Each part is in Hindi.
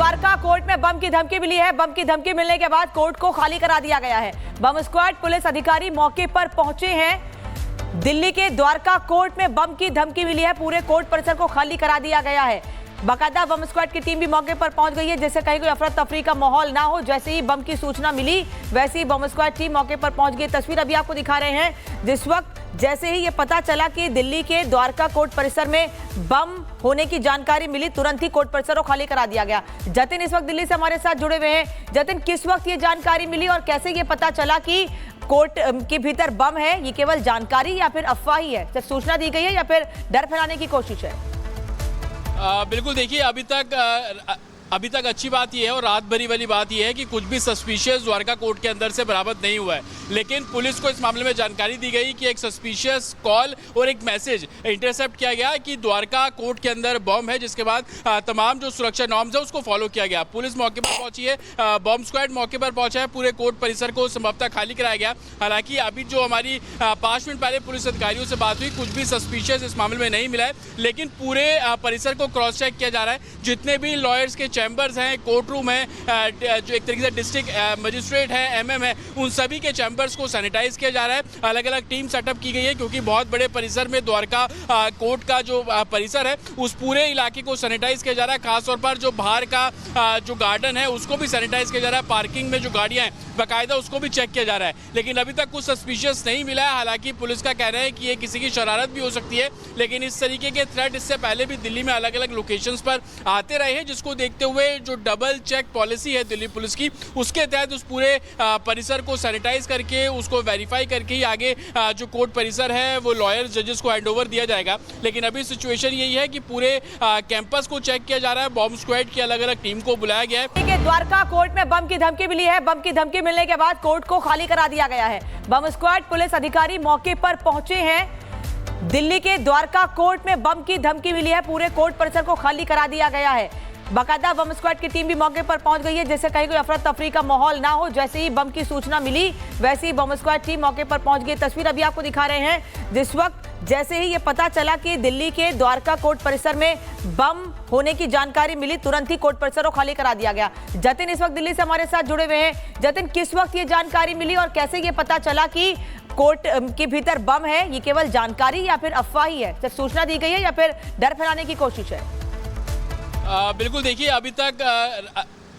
द्वारका कोर्ट में बम की धमकी मिली है। बम की धमकी मिलने के बाद कोर्ट को खाली करा दिया गया है। बम स्क्वाड पुलिस अधिकारी मौके पर पहुंचे हैं। दिल्ली के द्वारका कोर्ट में बम की धमकी मिली है। पूरे कोर्ट परिसर को खाली करा दिया गया है। बाकायदा बम स्क्वाड की टीम भी मौके पर पहुंच गई है, जिससे कहीं कोई अफरा तफरी का माहौल ना हो। जैसे ही बम की सूचना मिली वैसे ही बम स्क्वाड टीम मौके पर पहुंच गई। तस्वीर अभी आपको दिखा रहे हैं। जिस वक्त जैसे ही ये पता चला कि दिल्ली के द्वारका कोर्ट परिसर में बम होने की जानकारी मिली, तुरंत ही कोर्ट परिसर को खाली करा दिया गया। जतिन इस वक्त दिल्ली से हमारे साथ जुड़े हुए हैं। जतिन, किस वक्त ये जानकारी मिली और कैसे ये पता चला कि कोर्ट के भीतर बम है? ये केवल जानकारी या फिर अफवाह ही है? सूचना दी गई है या फिर डर फैलाने की कोशिश है? बिल्कुल, देखिए अभी तक अच्छी बात यह है और रात भरी वाली बात यह है कि कुछ भी सस्पिशियस द्वारका कोर्ट के अंदर से बरामद नहीं हुआ है। लेकिन पुलिस को इस मामले में जानकारी दी गई कि एक सस्पिशियस कॉल और एक मैसेज इंटरसेप्ट किया गया कि द्वारका कोर्ट के अंदर बम है, जिसके बाद तमाम जो सुरक्षा नॉर्म्स है उसको फॉलो किया गया। पुलिस मौके पर पहुंची है, बम स्क्वाड मौके पर पहुंचा है। पूरे कोर्ट परिसर को संभवतः खाली कराया गया। हालांकि अभी जो हमारी 5 मिनट पहले पुलिस अधिकारियों से बात हुई, कुछ भी सस्पिशियस इस मामले में नहीं मिला है। लेकिन पूरे परिसर को क्रॉस चेक किया जा रहा है। जितने भी लॉयर्स के चैम्बर्स हैं, कोर्ट रूम है, जो एक तरीके से डिस्ट्रिक्ट मजिस्ट्रेट है, एमएम है, उन सभी के चैम्बर्स को सैनिटाइज किया जा रहा है। अलग अलग टीम सेटअप की गई है, क्योंकि बहुत बड़े परिसर में द्वारका कोर्ट का जो परिसर है उस पूरे इलाके को सैनिटाइज किया जा रहा है। खासतौर पर जो बाहर का जो गार्डन है उसको भी सैनिटाइज किया जा रहा है। पार्किंग में जो गाड़ियां हैं बाकायदा उसको भी चेक किया जा रहा है। लेकिन अभी तक कुछ सस्पिशियस नहीं मिला है। हालांकि पुलिस का कहना है कि ये किसी की शरारत भी हो सकती है। लेकिन इस तरीके के थ्रेट इससे पहले भी दिल्ली में अलग अलग लोकेशंस पर आते रहे हैं, जिसको देखते हुए जो डबल चेक पॉलिसी है दिल्ली पुलिस की, उसके तहत उस पूरे परिसर को सैनिटाइज करके उसको वेरीफाई करके ही आगे जो कोर्ट परिसर है वो लॉयर जजेस को हैंडओवर दिया जाएगा। लेकिन अभी सिचुएशन यही है कि पूरे कैंपस को चेक किया जा रहा है। बॉम्ब स्क्वाड की अलग अलग टीम को बुलाया गया है। द्वारका कोर्ट में बम की धमकी मिली है। बम की धमकी मिलने के बाद कोर्ट को खाली करा दिया गया है। बम स्क्वाड पुलिस अधिकारी मौके पर पहुंचे हैं। दिल्ली के द्वारका कोर्ट में बम की धमकी मिली है। पूरे कोर्ट परिसर को खाली करा दिया गया है। बाकायदा बम स्क्वाड की टीम भी मौके पर पहुंच गई है, जिससे कहीं कोई अफरा तफरी का माहौल ना हो। जैसे ही बम की सूचना मिली वैसे ही बम स्क्वाड टीम मौके पर पहुंच गई। तस्वीर अभी आपको दिखा रहे हैं। जिस वक्त जैसे ही ये पता चला कि दिल्ली के द्वारका कोर्ट परिसर में बम होने की जानकारी मिली, तुरंत ही कोर्ट परिसर को खाली करा दिया गया। जतिन इस वक्त दिल्ली से हमारे साथ जुड़े हुए हैं। जतिन, किस वक्त ये जानकारी मिली और कैसे ये पता चला कि कोर्ट के भीतर बम है? ये केवल जानकारी या फिर अफवाह ही है? सूचना दी गई है या फिर डर फैलाने की कोशिश है? बिल्कुल, देखिए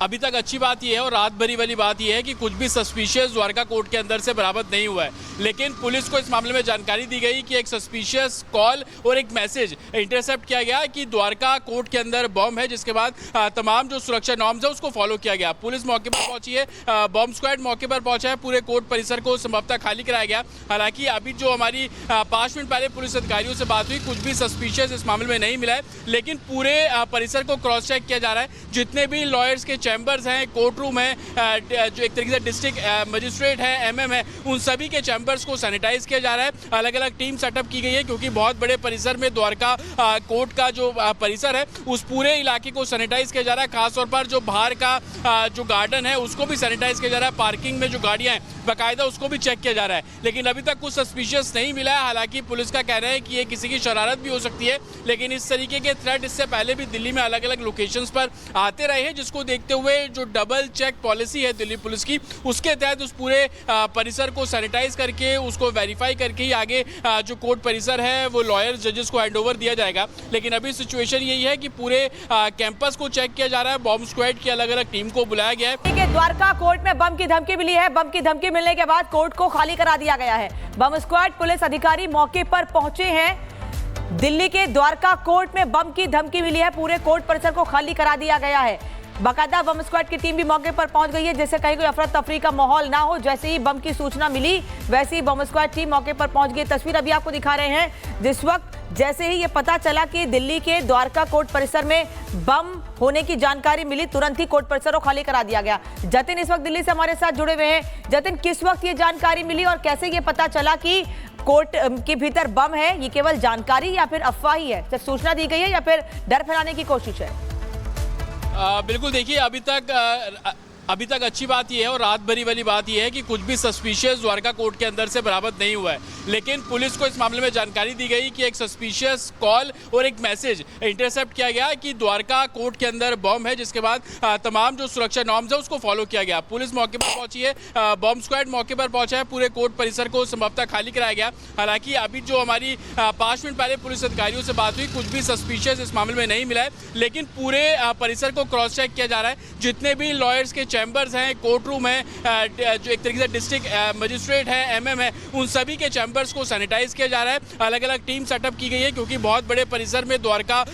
अभी तक अच्छी बात यह है और रात भरी वाली बात यह है कि कुछ भी सस्पिशियस द्वारका कोर्ट के अंदर से बरामद नहीं हुआ है। लेकिन पुलिस को इस मामले में जानकारी दी गई कि एक सस्पिशियस कॉल और एक मैसेज इंटरसेप्ट किया गया कि द्वारका कोर्ट के अंदर बम है, जिसके बाद तमाम जो सुरक्षा नॉर्म्स है उसको फॉलो किया गया। पुलिस मौके पर पहुंची है, बम स्क्वाड मौके पर पहुंचा है। पूरे कोर्ट परिसर को संभवतः खाली कराया गया। हालांकि अभी जो हमारी 5 मिनट पहले पुलिस अधिकारियों से बात हुई, कुछ भी सस्पिशियस इस मामले में नहीं मिला है। लेकिन पूरे परिसर को क्रॉस चेक किया जा रहा है। जितने भी लॉयर्स के चैम्बर्स हैं, कोर्ट रूम है, जो एक तरीके से डिस्ट्रिक्ट मजिस्ट्रेट है, एमएम है, उन सभी के चैम्बर्स को सैनिटाइज किया जा रहा है। अलग अलग टीम सेटअप की गई है, क्योंकि बहुत बड़े परिसर में द्वारका कोर्ट का जो परिसर है उस पूरे इलाके को सैनिटाइज किया जा रहा है। खासतौर पर जो बाहर का जो गार्डन है उसको भी सैनिटाइज किया जा रहा है। पार्किंग में जो गाड़ियां हैं बाकायदा उसको भी चेक किया जा रहा है। लेकिन अभी तक कुछ सस्पिशियस नहीं मिला है। हालांकि पुलिस का कहना है कि ये किसी की शरारत भी हो सकती है। लेकिन इस तरीके के थ्रेट इससे पहले भी दिल्ली में अलग अलग लोकेशंस पर आते रहे हैं, जिसको देखते हुए जो डबल चेक पॉलिसी है दिल्ली पुलिस की, उसके तहत उस पूरे परिसर को सैनिटाइज करके उसको वेरीफाई करके ही आगे जो कोर्ट परिसर है वो लॉयर जजेस को हैंडओवर दिया जाएगा। लेकिन अभी सिचुएशन यही है कि पूरे कैंपस को चेक किया जा रहा है। बॉम्ब स्क्वाड की अलग अलग टीम को बुलाया गया है। द्वारका कोर्ट में बम की धमकी मिली है। बम की धमकी मिलने के बाद कोर्ट को खाली करा दिया गया है। बम स्क्वाड पुलिस अधिकारी मौके पर पहुंचे हैं। दिल्ली के द्वारका कोर्ट में बम की धमकी मिली है। पूरे कोर्ट परिसर को खाली करा दिया गया है। बाकायदा बम स्क्वाड की टीम भी मौके पर पहुंच गई है, जिससे कहीं कोई अफरा तफरी का माहौल ना हो। जैसे ही बम की सूचना मिली वैसे ही बम स्क्वाड टीम मौके पर पहुंच गई। तस्वीर अभी आपको दिखा रहे हैं। जिस वक्त जैसे ही ये पता चला कि दिल्ली के द्वारका कोर्ट परिसर में बम होने की जानकारी मिली, तुरंत ही कोर्ट परिसर को खाली करा दिया गया। जतिन इस वक्त दिल्ली से हमारे साथ जुड़े हुए हैं। जतिन, किस वक्त ये जानकारी मिली और कैसे ये पता चला कि कोर्ट के भीतर बम है? ये केवल जानकारी या फिर अफवाह ही है? सूचना दी गई है या फिर डर फैलाने की कोशिश है? बिल्कुल, देखिए अभी तक अच्छी बात यह है और रात भरी वाली बात यह है कि कुछ भी सस्पिशियस द्वारका कोर्ट के अंदर से बरामद नहीं हुआ है। लेकिन पुलिस को इस मामले में जानकारी दी गई कि एक सस्पिशियस कॉल और एक मैसेज इंटरसेप्ट किया गया कि द्वारका कोर्ट के अंदर बम है, जिसके बाद तमाम जो सुरक्षा नॉर्म्स है उसको फॉलो किया गया। पुलिस मौके पर पहुंची है, बम स्क्वाड मौके पर पहुंचा है, पूरे कोर्ट परिसर को संभवतः खाली कराया गया। हालांकि अभी जो हमारी 5 मिनट पहले पुलिस अधिकारियों से बात हुई, कुछ भी सस्पिशियस इस मामले में नहीं मिला है, लेकिन पूरे परिसर को क्रॉस चेक किया जा रहा है। जितने भी लॉयर्स के चैम्बर्स हैं, कोर्ट रूम है, जो एक तरीके से डिस्ट्रिक्ट मजिस्ट्रेट है, एमएम है, उन सभी के चैम्बर्स को सैनिटाइज किया जा रहा है। अलग अलग टीम सेटअप की गई है क्योंकि बहुत बड़े परिसर में द्वारका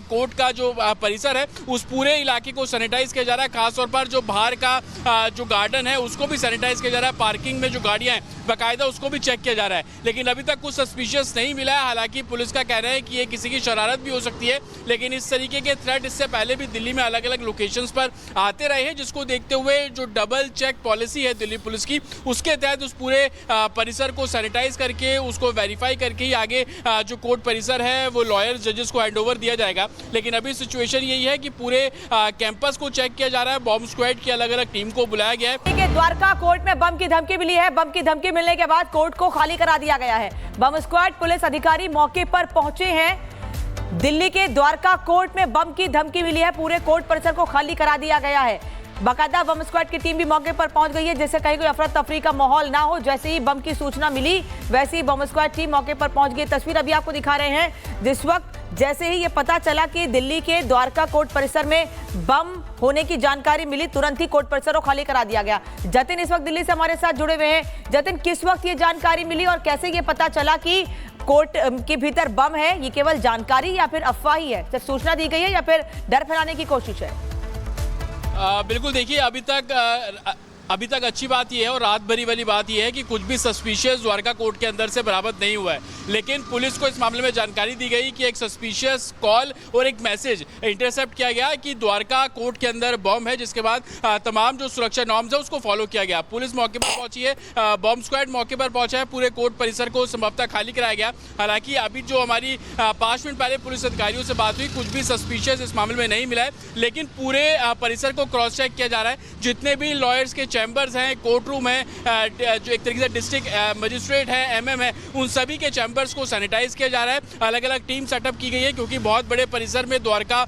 कोर्ट का जो परिसर है उस पूरे इलाके को सैनिटाइज किया जा रहा है। खासतौर पर जो बाहर का जो गार्डन है उसको भी सैनिटाइज किया जा रहा है। पार्किंग में जो गाड़ियां हैं बाकायदा उसको भी चेक किया जा रहा है, लेकिन अभी तक कुछ सस्पिशियस नहीं मिला है। हालांकि पुलिस का कहना है कि ये किसी की शरारत भी हो सकती है, लेकिन इस तरीके के थ्रेट इससे पहले भी दिल्ली में अलग अलग लोकेशंस पर आते रहे हैं, जिसको देखते हुए जो डबल चेक पॉलिसी है दिल्ली पुलिस की, उसके तहत उस पूरे परिसर को सैनिटाइज करके उसको वेरीफाई करके ही आगे जो कोर्ट परिसर है वो लॉयर जजेस को हैंडओवर दिया जाएगा। लेकिन अभी सिचुएशन यही है कि पूरे कैंपस को चेक किया जा रहा है। बॉम्ब स्क्वाड की अलग अलग टीम को बुलाया गया है। द्वारका कोर्ट में बम की धमकी मिली है। बम की धमकी मिलने के बाद कोर्ट को खाली करा दिया गया है। बम स्क्वाड पुलिस अधिकारी मौके पर पहुंचे हैं। दिल्ली के द्वारका कोर्ट में बम की धमकी मिली है, पूरे कोर्ट परिसर को खाली करा दिया गया है। बाकायदा बम स्क्वाड की टीम भी मौके पर पहुंच गई है, जिससे कहीं कोई अफरा तफरी का माहौल ना हो। जैसे ही बम की सूचना मिली वैसे ही बम स्क्वाड टीम मौके पर पहुंच गई। तस्वीर अभी आपको दिखा रहे हैं। जिस वक्त जैसे ही ये पता चला कि दिल्ली के द्वारका कोर्ट परिसर में बम होने की जानकारी मिली, तुरंत ही कोर्ट परिसर को खाली करा दिया गया। जतिन इस वक्त दिल्ली से हमारे साथ जुड़े हुए हैं। जतिन, किस वक्त ये जानकारी मिली और कैसे ये पता चला कि कोर्ट के भीतर बम है? ये केवल जानकारी या फिर अफवाह ही है? जब सूचना दी गई है या फिर डर फैलाने की कोशिश है? बिल्कुल, देखिए अभी तक अच्छी बात यह है और रात भरी वाली बात यह है कि कुछ भी सस्पिशियस द्वारका कोर्ट के अंदर से बरामद नहीं हुआ है, लेकिन पुलिस को इस मामले में जानकारी दी गई कि एक सस्पिशियस कॉल और एक मैसेज इंटरसेप्ट किया गया कि द्वारका कोर्ट के अंदर बम है, जिसके बाद तमाम जो सुरक्षा नॉर्म्स है उसको फॉलो किया गया। पुलिस मौके पर पहुंची है, बम स्क्वाड मौके पर पहुंचा है, पूरे कोर्ट परिसर को संभवतः खाली कराया गया। हालांकि अभी जो हमारी 5 मिनट पहले पुलिस अधिकारियों से बात हुई, कुछ भी सस्पिशियस इस मामले में नहीं मिला है, लेकिन पूरे परिसर को क्रॉस चेक किया जा रहा है। जितने भी लॉयर्स के चैम्बर्स हैं, कोर्ट रूम है, जो एक तरीके से डिस्ट्रिक्ट मजिस्ट्रेट है, एमएम है, उन सभी के चैम्बर्स को सैनिटाइज किया जा रहा है। अलग अलग टीम सेटअप की गई है क्योंकि बहुत बड़े परिसर में द्वारका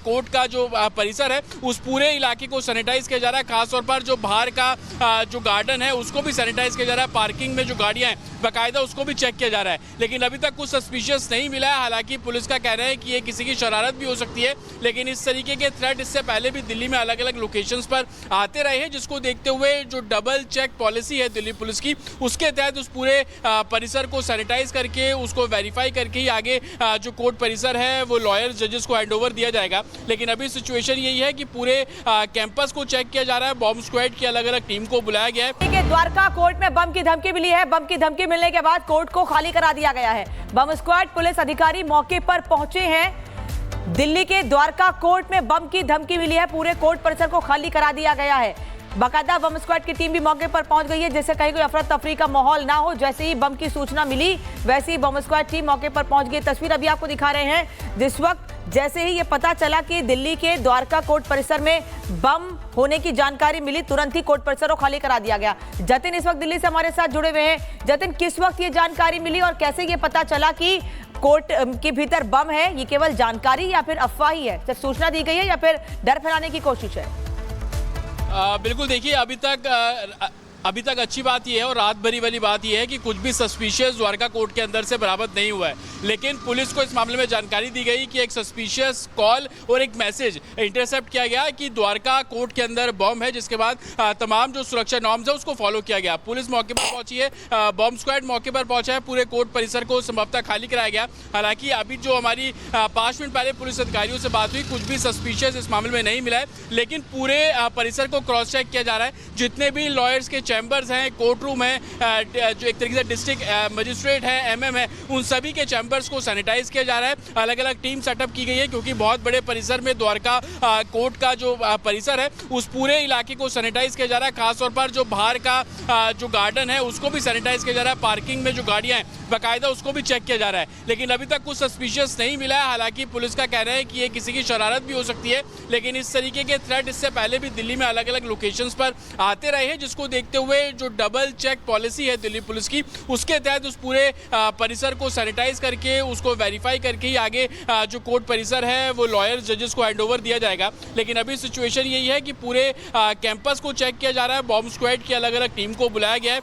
कोर्ट का जो परिसर है उस पूरे इलाके को सैनिटाइज किया जा रहा है। खासतौर पर जो बाहर का जो गार्डन है उसको भी सैनिटाइज किया जा रहा है। पार्किंग में जो गाड़ियां हैं बाकायदा उसको भी चेक किया जा रहा है, लेकिन अभी तक कुछ सस्पिशियस नहीं मिला है। हालांकि पुलिस का कहना है कि ये किसी की शरारत भी हो सकती है, लेकिन इस तरीके के थ्रेट इससे पहले भी दिल्ली में अलग अलग लोकेशंस पर आते रहे हैं, जिसको देखते हुए जो डबल चेक पॉलिसी है दिल्ली पुलिस की, उसके तहत उस पूरे परिसर को सैनिटाइज करके उसको वेरीफाई करके ही आगे जो कोर्ट परिसर है वो लॉयर जजेस को हैंडओवर दिया जाएगा। लेकिन अभी सिचुएशन यही है कि पूरे कैंपस को चेक किया जा रहा है। बॉम्ब स्क्वाड की अलग अलग टीम को बुलाया गया है। द्वारका कोर्ट में बम की धमकी मिली है। बम की धमकी मिलने के बाद कोर्ट को खाली करा दिया गया है। बम स्क्वाड पुलिस अधिकारी मौके पर पहुंचे हैं। दिल्ली के द्वारका कोर्ट में बम की धमकी मिली है, पूरे कोर्ट परिसर को खाली करा दिया गया है। बाकायदा बम स्क्वाड की टीम भी मौके पर पहुंच गई है, जिससे कहीं कोई अफरा तफरी का माहौल ना हो। जैसे ही बम की सूचना मिली वैसे ही बम स्क्वाड टीम मौके पर पहुंच गई। तस्वीर अभी आपको दिखा रहे हैं। जिस वक्त जैसे ही ये पता चला कि दिल्ली के द्वारका कोर्ट परिसर में बम होने की जानकारी मिली, तुरंत ही कोर्ट परिसर को खाली करा दिया गया। जतिन इस वक्त दिल्ली से हमारे साथ जुड़े हुए हैं। जतिन, किस वक्त ये जानकारी मिली और कैसे ये पता चला कि कोर्ट के भीतर बम है? ये केवल जानकारी या फिर अफवाह ही है? जब सूचना दी गई है या फिर डर फैलाने की कोशिश है? बिल्कुल, देखिए अभी तक अच्छी बात यह है और रात भरी वाली बात यह है कि कुछ भी सस्पिशियस द्वारका कोर्ट के अंदर से बरामद नहीं हुआ है, लेकिन पुलिस को इस मामले में जानकारी दी गई कि एक सस्पिशियस कॉल और एक मैसेज इंटरसेप्ट किया गया कि द्वारका कोर्ट के अंदर बम है, जिसके बाद तमाम जो सुरक्षा नॉर्म्स है उसको फॉलो किया गया। पुलिस मौके पर पहुंची है, बम स्क्वाड मौके पर पहुंचा है, पूरे कोर्ट परिसर को संभवतः खाली कराया गया। हालांकि अभी जो हमारी 5 मिनट पहले पुलिस अधिकारियों से बात हुई, कुछ भी सस्पिशियस इस मामले में नहीं मिला है, लेकिन पूरे परिसर को क्रॉस चेक किया जा रहा है। जितने भी लॉयर्स के चैम्बर्स हैं, कोर्ट रूम है, जो एक तरीके से डिस्ट्रिक्ट मजिस्ट्रेट है, एमएम है, उन सभी के चैम्बर चैम्बर्स को सैनिटाइज किया जा रहा है, अलग अलग टीम सेटअप की गई है, क्योंकि बहुत बड़े परिसर में द्वारका कोर्ट का जो परिसर है उस पूरे इलाके को सैनिटाइज किया जा रहा है। खासतौर पर जो बाहर का जो गार्डन है उसको भी सैनिटाइज किया जा रहा है, पार्किंग में जो गाड़ियां हैं बाकायदा उसको भी चेक किया जा रहा है। लेकिन अभी तक कुछ सस्पिशियस नहीं मिला है। हालांकि पुलिस का कहना है कि ये किसी की शरारत भी हो सकती है, लेकिन इस तरीके के थ्रेट इससे पहले भी दिल्ली में अलग अलग लोकेशंस पर आते रहे हैं, जिसको देखते हुए जो डबल चेक पॉलिसी है दिल्ली पुलिस की, उसके तहत उस पूरे परिसर को सैनिटाइज करके उसको वेरीफाई करके ही आगे जो कोर्ट परिसर है वो लॉयर जजेस को हैंडओवर दिया जाएगा। लेकिन अभी सिचुएशन यही है कि पूरे कैंपस को चेक किया जा रहा है, बॉम्ब स्क्वाड की अलग अलग टीम को बुलाया गया है।